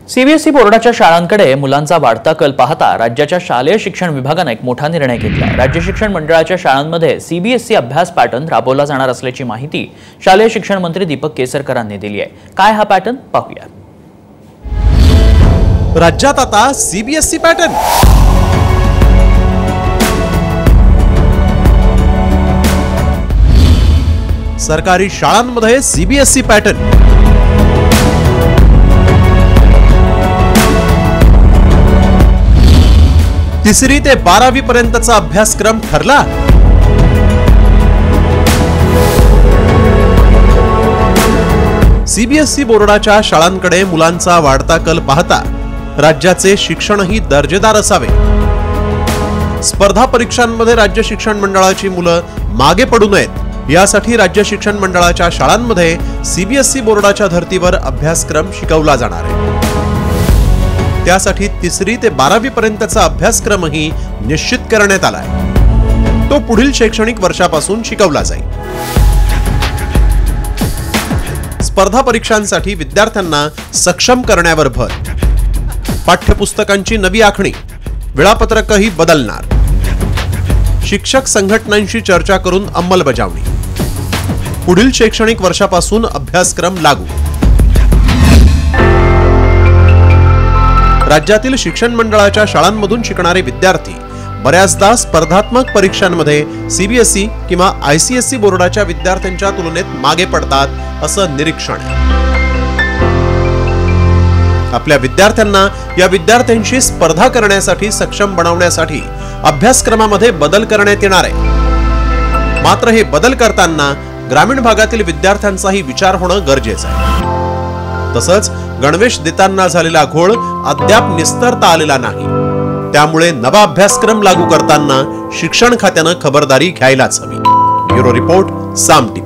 CBSE बोर्डाच्या शाळांकडे मुलांचा वाढता कल पाहता राज्याच्या शालेय शिक्षण विभागाने एक मोठा निर्णय घेतला। राज्य शिक्षण मंडळाच्या शाळांमध्ये सीबीएसई अभ्यास पॅटर्न राबवला जाणार असल्याची माहिती शालेय शिक्षण मंत्री दीपक केसरकरांनी दिली आहे। काय हा पॅटर्न पाहूया। राज्यात आता सीबीएसई पॅटर्न। सरकारी शाळांमध्ये सीबीएसई पॅटर्न। तिसरी ते 12वी पर्यंतचा अभ्यासक्रम ठरला। सीबीएसई बोर्डाच्या शाळांकडे मुलांचा वाढता कल पाहता राज्याचे शिक्षणही दर्जेदार असावे। स्पर्धा परीक्षांमध्ये राज्य शिक्षण मंडळाची मुलं मागे पडू नयेत यासाठी राज्य शिक्षण मंडळाच्या शाळांमध्ये सीबीएसई बोर्डाच्या धर्तीवर अभ्यासक्रम शिकवला जाणार आहे। त्यासाठी तिसरी ते 12वी पर्यंतचा अभ्यासक्रमही निश्चित करण्यात आलाय। तो पुढील शैक्षणिक वर्षापासून शिकवला जाईल। स्पर्धा परीक्षांसाठी विद्यार्थ्यांना सक्षम करण्यावर भर। पाठ्यपुस्तकांची नवी आखणी, वेळापत्रकही बदलणार। शिक्षक संघटनांशी चर्चा करून अंमलबजावणी। पुढील शैक्षणिक वर्षापासून अभ्यासक्रम लागू। राज्यातील शिक्षण मंडळाच्या शाळांमधून शिकणारे विद्यार्थी बऱ्याचदा स्पर्धात्मक परीक्षांमध्ये सीबीएसई किंवा आयसीएसई बोर्डाच्या विद्यार्थ्यांच्या तुलनेत मागे पडतात असं निरीक्षण आहे। आपल्या विद्यार्थ्यांना या विद्यार्थ्यांशी स्पर्धा करण्यासाठी सक्षम बनवण्यासाठी अभ्यासक्रमामध्ये बदल करण्यात येणार आहे। मात्र हे बदल करताना ग्रामीण भागातील विद्यार्थ्यांचाही विचार होणं गरजेचं आहे। तसंच गणवेश देताना झालेला घोळ अद्याप निस्तरता आलेला नाही। त्यामुळे नवा अभ्यासक्रम लागू करताना शिक्षण खात्यानं खबरदारी घ्यायलाच हवी। ब्युरो रिपोर्ट, साम टीव्ही।